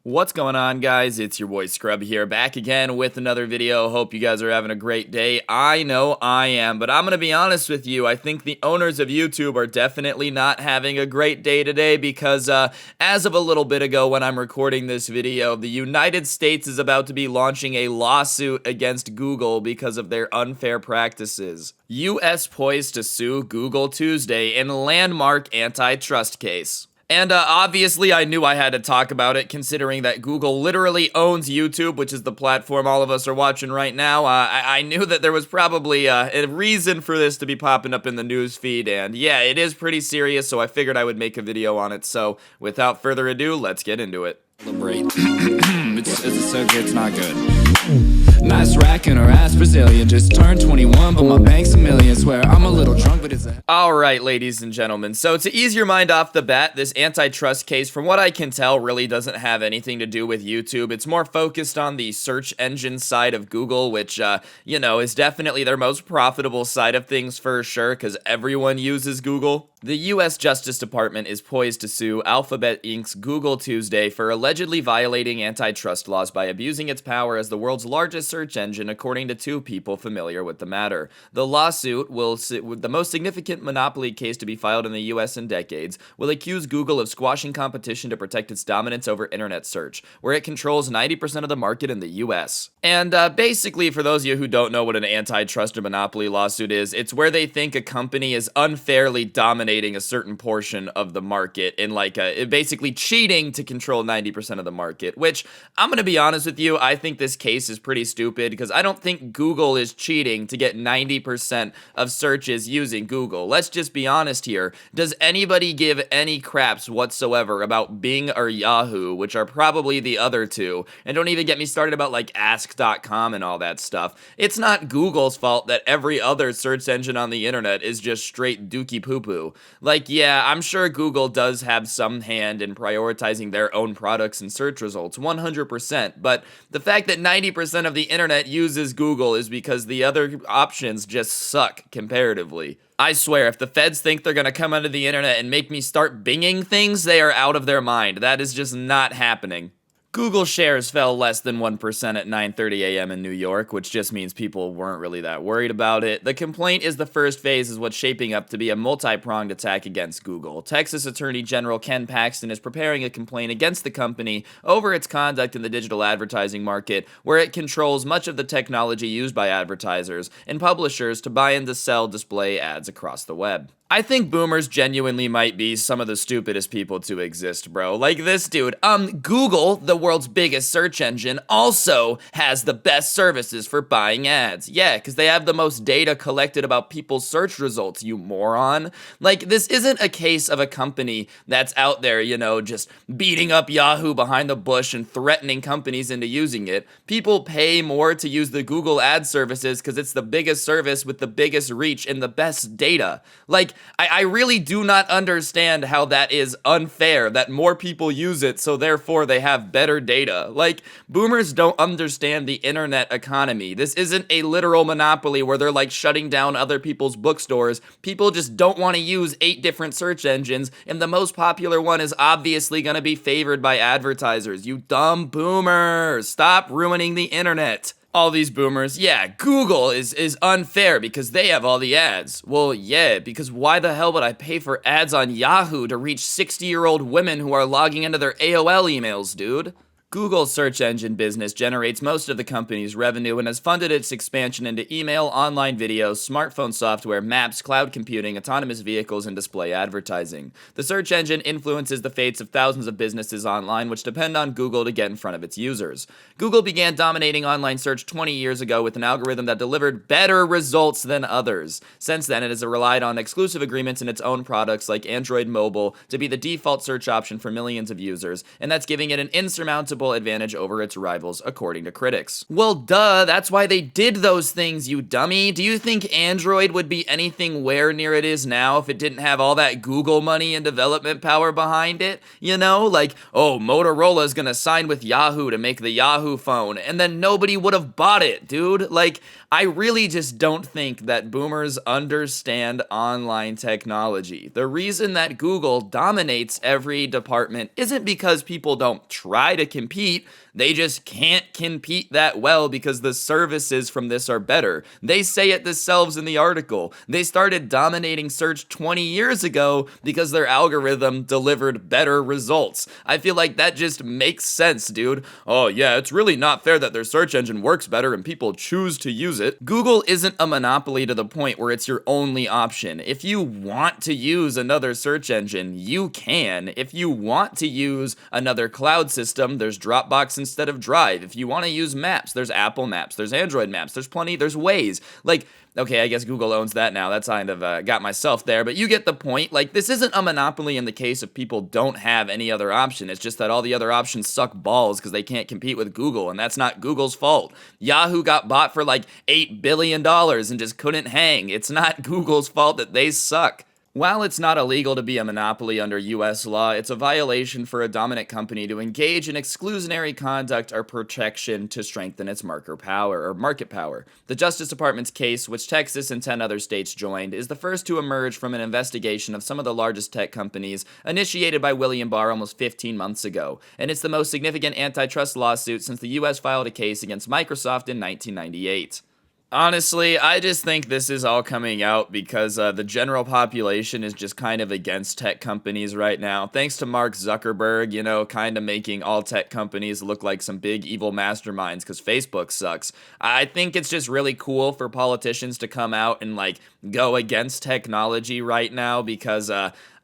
What's going on, guys? It's your boy Scrub here, back again with another video. Hope you guys are having a great day. I know I am, but I'm gonna be honest with you. I think the owners of YouTube are definitely not having a great day today because as of a little bit ago when I'm recording this video, the United States is about to be launching a lawsuit against Google because of their unfair practices. US poised to sue Google Tuesday in landmark antitrust case. And obviously I knew I had to talk about it considering that Google literally owns YouTube, which is the platform all of us are watching right now. I knew that there was probably a reason for this to be popping up in the news feed, and yeah, it is pretty serious, so I figured I would make a video on it. So without further ado, let's get into it. Celebrate. It's not good. Nice rack in her ass Brazilian. Just turned 21, but my bank's a million. Swear I'm a little drunk, but it's a... Alright, ladies and gentlemen, so to ease your mind off the bat, this antitrust case, from what I can tell, really doesn't have anything to do with YouTube. It's more focused on the search engine side of Google, which, is definitely their most profitable side of things for sure, because everyone uses Google. The U.S. Justice Department is poised to sue Alphabet Inc.'s Google Tuesday for allegedly violating antitrust laws by abusing its power as the world's largest search engine, according to two people familiar with the matter. The lawsuit, the most significant monopoly case to be filed in the U.S. in decades, will accuse Google of squashing competition to protect its dominance over internet search, where it controls 90% of the market in the U.S. And basically, for those of you who don't know what an antitrust or monopoly lawsuit is, it's where they think a company is unfairly dominating a certain portion of the market and basically cheating to control 90% of the market, which I'm gonna be honest with you, I think this case is pretty stupid because I don't think Google is cheating to get 90% of searches using Google. Let's just be honest here. Does anybody give any craps whatsoever about Bing or Yahoo, which are probably the other two? And don't even get me started about like ask.com and all that stuff. It's not Google's fault that every other search engine on the internet is just straight dookie poo-poo. Like, yeah, I'm sure Google does have some hand in prioritizing their own products and search results, 100%, but the fact that 90% of the internet uses Google is because the other options just suck comparatively. I swear, if the feds think they're gonna come onto the internet and make me start binging things, they are out of their mind. That is just not happening. Google shares fell less than 1% at 9:30 a.m. in New York, which just means people weren't really that worried about it. The complaint is the first phase is what's shaping up to be a multi-pronged attack against Google. Texas Attorney General Ken Paxton is preparing a complaint against the company over its conduct in the digital advertising market, where it controls much of the technology used by advertisers and publishers to buy and to sell display ads across the web. I think boomers genuinely might be some of the stupidest people to exist, bro. Like this dude. Google, the world's biggest search engine, also has the best services for buying ads. Yeah, because they have the most data collected about people's search results, you moron. Like, this isn't a case of a company that's out there, just beating up Yahoo behind the bush and threatening companies into using it. People pay more to use the Google ad services because it's the biggest service with the biggest reach and the best data. Like, I really do not understand how that is unfair, that more people use it, so therefore they have better data. Like, boomers don't understand the internet economy. This isn't a literal monopoly where they're like shutting down other people's bookstores. People just don't want to use 8 different search engines, and the most popular one is obviously going to be favored by advertisers. You dumb boomers, stop ruining the internet. All these boomers, yeah, Google is unfair because they have all the ads. Well, yeah, because why the hell would I pay for ads on Yahoo to reach 60-year-old women who are logging into their AOL emails, dude? Google's search engine business generates most of the company's revenue and has funded its expansion into email, online video, smartphone software, maps, cloud computing, autonomous vehicles, and display advertising. The search engine influences the fates of thousands of businesses online which depend on Google to get in front of its users. Google began dominating online search 20 years ago with an algorithm that delivered better results than others. Since then, it has relied on exclusive agreements in its own products like Android Mobile to be the default search option for millions of users, and that's giving it an insurmountable advantage over its rivals, according to critics. Well, duh, that's why they did those things, you dummy. Do you think Android would be anything where near it is now if it didn't have all that Google money and development power behind it? Like, oh, Motorola's gonna sign with Yahoo to make the Yahoo phone, and then nobody would have bought it, dude. Like, I really just don't think that boomers understand online technology. The reason that Google dominates every department isn't because people don't try to compete compete. They just can't compete that well because the services from this are better. They say it themselves in the article. They started dominating search 20 years ago because their algorithm delivered better results. I feel like that just makes sense, dude. Oh yeah, it's really not fair that their search engine works better and people choose to use it. Google isn't a monopoly to the point where it's your only option. If you want to use another search engine, you can. If you want to use another cloud system, there's Dropbox instead of Drive. If you want to use Maps, there's Apple Maps, there's Android Maps, there's Waze. Like, okay, I guess Google owns that now. That's kind of got myself there, but you get the point. Like, this isn't a monopoly in the case of people don't have any other option. It's just that all the other options suck balls because they can't compete with Google, and that's not Google's fault. Yahoo got bought for like $8 billion and just couldn't hang. It's not Google's fault that they suck. While it's not illegal to be a monopoly under U.S. law, it's a violation for a dominant company to engage in exclusionary conduct or protection to strengthen its market power. The Justice Department's case, which Texas and 10 other states joined, is the first to emerge from an investigation of some of the largest tech companies initiated by William Barr almost 15 months ago, and it's the most significant antitrust lawsuit since the U.S. filed a case against Microsoft in 1998. Honestly, I just think this is all coming out because the general population is just kind of against tech companies right now. Thanks to Mark Zuckerberg, kind of making all tech companies look like some big evil masterminds because Facebook sucks. I think it's just really cool for politicians to come out and go against technology right now because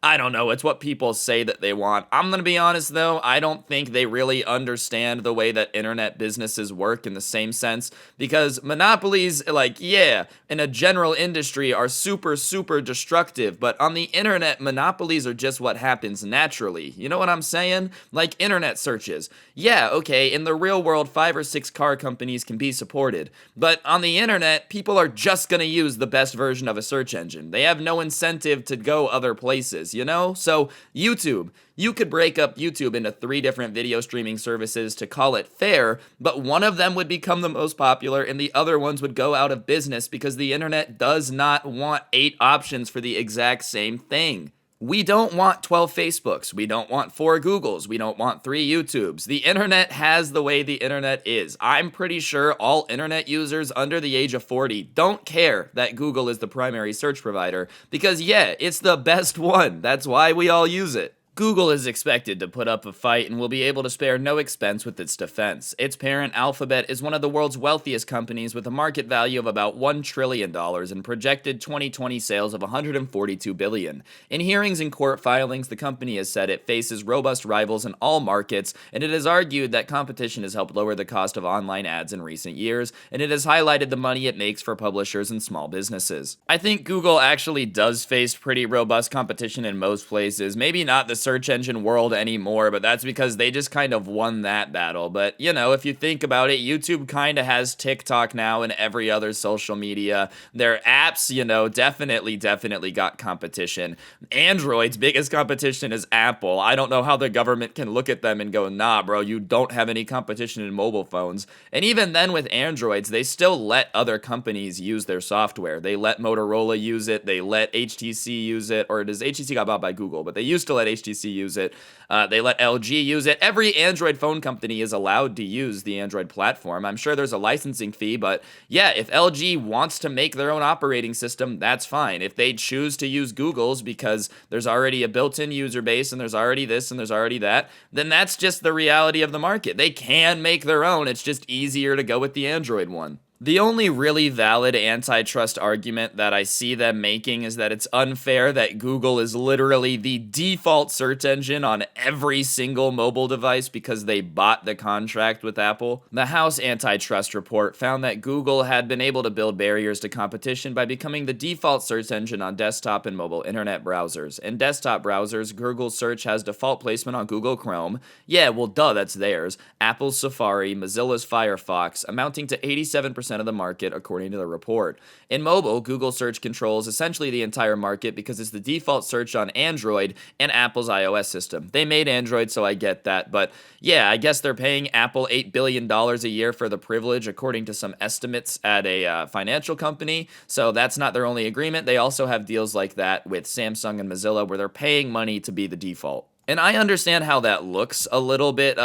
I don't know, it's what people say that they want. I'm gonna be honest though, I don't think they really understand the way that internet businesses work in the same sense, because monopolies, in a general industry are super, super destructive, but on the internet, monopolies are just what happens naturally. You know what I'm saying? Like internet searches. Yeah, okay, in the real world, 5 or 6 car companies can be supported, but on the internet, people are just gonna use the best version of a search engine. They have no incentive to go other places. So YouTube, you could break up YouTube into 3 different video streaming services to call it fair, but one of them would become the most popular and the other ones would go out of business because the internet does not want 8 options for the exact same thing. We don't want 12 Facebooks. We don't want 4 Googles. We don't want 3 YouTubes. The internet has the way the internet is. I'm pretty sure all internet users under the age of 40 don't care that Google is the primary search provider because, it's the best one. That's why we all use it. Google is expected to put up a fight and will be able to spare no expense with its defense. Its parent, Alphabet, is one of the world's wealthiest companies with a market value of about $1 trillion and projected 2020 sales of $142 billion. In hearings and court filings, the company has said it faces robust rivals in all markets, and it has argued that competition has helped lower the cost of online ads in recent years, and it has highlighted the money it makes for publishers and small businesses. I think Google actually does face pretty robust competition in most places, maybe not the search engine world anymore, but that's because they just kind of won that battle. But, if you think about it, YouTube kind of has TikTok now and every other social media. Their apps, definitely got competition. Android's biggest competition is Apple. I don't know how the government can look at them and go, nah, bro, you don't have any competition in mobile phones. And even then with Androids, they still let other companies use their software. They let Motorola use it. They let HTC use it. Or does HTC got bought by Google? But they used to let HTC use it. They let LG use it. Every Android phone company is allowed to use the Android platform. I'm sure there's a licensing fee, but if LG wants to make their own operating system, that's fine. If they choose to use Google's because there's already a built-in user base and there's already this and there's already that, then that's just the reality of the market. They can make their own. It's just easier to go with the Android one. The only really valid antitrust argument that I see them making is that it's unfair that Google is literally the default search engine on every single mobile device because they bought the contract with Apple. The House antitrust report found that Google had been able to build barriers to competition by becoming the default search engine on desktop and mobile internet browsers. In desktop browsers, Google's search has default placement on Google Chrome. That's theirs. Apple's Safari, Mozilla's Firefox, amounting to 87% of the market, according to the report. In mobile, Google search controls essentially the entire market because it's the default search on Android and Apple's iOS system. They made Android, so I get that, but I guess they're paying Apple $8 billion a year for the privilege, according to some estimates at a financial company, so that's not their only agreement. They also have deals like that with Samsung and Mozilla where they're paying money to be the default. And I understand how that looks a little bit,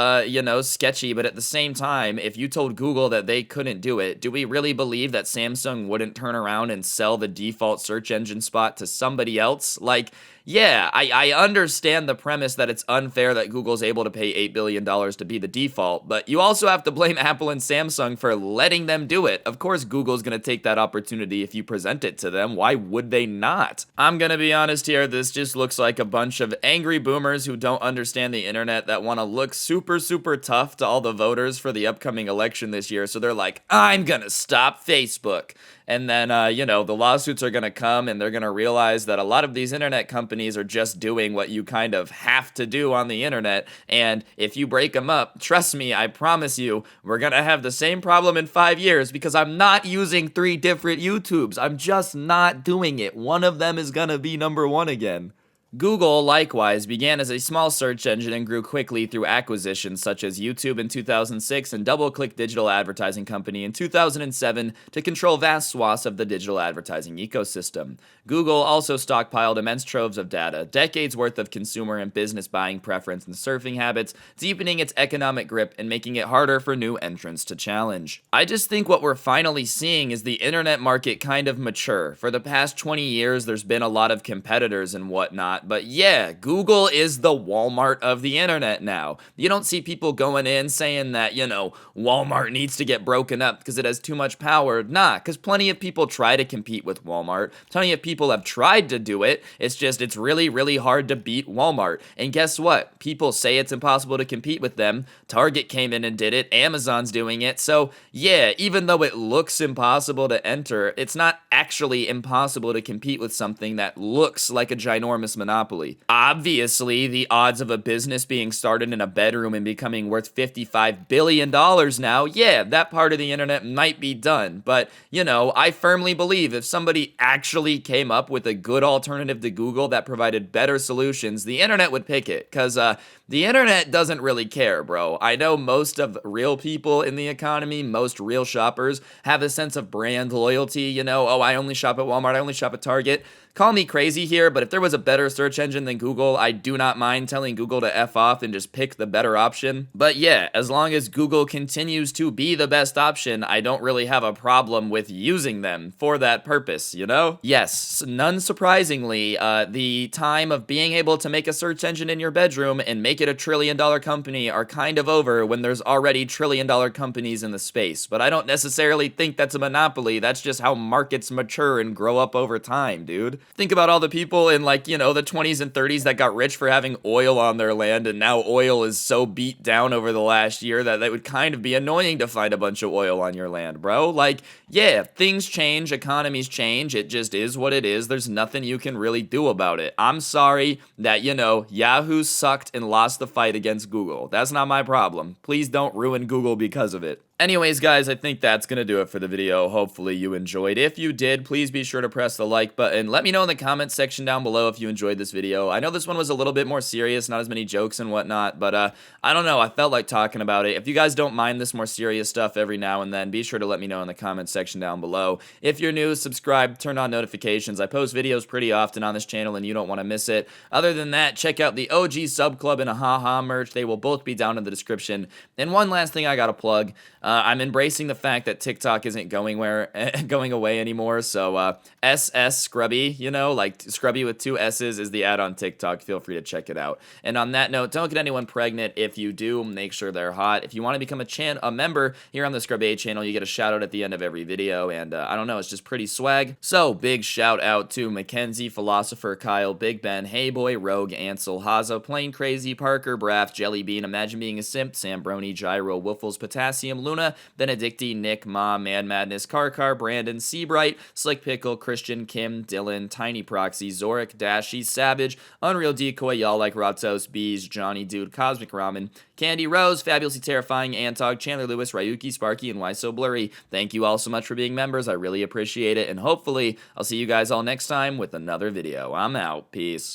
sketchy, but at the same time, if you told Google that they couldn't do it, do we really believe that Samsung wouldn't turn around and sell the default search engine spot to somebody else? Like, yeah, I understand the premise that it's unfair that Google's able to pay $8 billion to be the default, but you also have to blame Apple and Samsung for letting them do it. Of course, Google's going to take that opportunity if you present it to them. Why would they not? I'm going to be honest here, this just looks like a bunch of angry boomers who don't understand the internet that want to look super, super tough to all the voters for the upcoming election this year. So they're like, I'm going to stop Facebook. And then, the lawsuits are going to come and they're going to realize that a lot of these internet companies are just doing what you kind of have to do on the internet. And if you break them up, trust me, I promise you, we're going to have the same problem in 5 years because I'm not using 3 different YouTubes. I'm just not doing it. One of them is going to be number 1 again. Google, likewise, began as a small search engine and grew quickly through acquisitions such as YouTube in 2006 and DoubleClick Digital Advertising Company in 2007 to control vast swaths of the digital advertising ecosystem. Google also stockpiled immense troves of data, decades worth of consumer and business buying preference and surfing habits, deepening its economic grip and making it harder for new entrants to challenge. I just think what we're finally seeing is the internet market kind of mature. For the past 20 years, there's been a lot of competitors and whatnot. But yeah, Google is the Walmart of the internet now. You don't see people going in saying that, Walmart needs to get broken up because it has too much power. Nah, because plenty of people try to compete with Walmart. Plenty of people have tried to do it. It's really, really hard to beat Walmart. And guess what? People say it's impossible to compete with them. Target came in and did it. Amazon's doing it. So yeah, even though it looks impossible to enter, it's not actually impossible to compete with something that looks like a ginormous monopoly. Obviously, the odds of a business being started in a bedroom and becoming worth $55 billion now, yeah, that part of the internet might be done. But, I firmly believe if somebody actually came up with a good alternative to Google that provided better solutions, the internet would pick it. Because the internet doesn't really care, bro. I know most of real people in the economy, most real shoppers, have a sense of brand loyalty. Oh, I only shop at Walmart, I only shop at Target. Call me crazy here, but if there was a better search engine than Google, I do not mind telling Google to F off and just pick the better option. But yeah, as long as Google continues to be the best option, I don't really have a problem with using them for that purpose, Yes, none surprisingly, the time of being able to make a search engine in your bedroom and make it a $1 trillion company are kind of over when there's already $1 trillion companies in the space. But I don't necessarily think that's a monopoly. That's just how markets mature and grow up over time, dude. Think about all the people in the 20s and 30s that got rich for having oil on their land, and now oil is so beat down over the last year that it would kind of be annoying to find a bunch of oil on your land, bro. Yeah, things change, economies change, it just is what it is. There's nothing you can really do about it. I'm sorry that, Yahoo sucked and lost the fight against Google. That's not my problem. Please don't ruin Google because of it. Anyways, guys, I think that's going to do it for the video. Hopefully you enjoyed. If you did, please be sure to press the like button. Let me know in the comments section down below if you enjoyed this video. I know this one was a little bit more serious, not as many jokes and whatnot, but I don't know. I felt like talking about it. If you guys don't mind this more serious stuff every now and then, be sure to let me know in the comments section down below. If you're new, subscribe, turn on notifications. I post videos pretty often on this channel and you don't want to miss it. Other than that, check out the OG Sub Club and a Haha merch. They will both be down in the description. And one last thing I got to plug. I'm embracing the fact that TikTok isn't going away anymore, so SS Scrubae, Scrubae with 2 S's is the ad on TikTok. Feel free to check it out. And on that note, don't get anyone pregnant. If you do, make sure they're hot. If you want to become a member here on the Scrubae channel, you get a shout out at the end of every video, and I don't know, it's just pretty swag. So big shout out to Mackenzie, Philosopher, Kyle, Big Ben, Hey Boy, Rogue, Ansel, Haza, Plain Crazy, Parker, Braff, Jelly Bean, Imagine Being a Simp, Sam Brony, Gyro, Wiffles, Potassium, Luna, Benedicti, Nick, Ma, Man Madness, Karkar, Brandon, Seabright, Slick Pickle, Christian, Kim, Dylan, Tiny Proxy, Zorik, Dashy, Savage, Unreal Decoy, Y'all Like Ratos, Bees, Johnny Dude, Cosmic Ramen, Candy Rose, Fabulously Terrifying, Antog, Chandler Lewis, Ryuki, Sparky, and Why So Blurry. Thank you all so much for being members. I really appreciate it, and hopefully I'll see you guys all next time with another video. I'm out. Peace.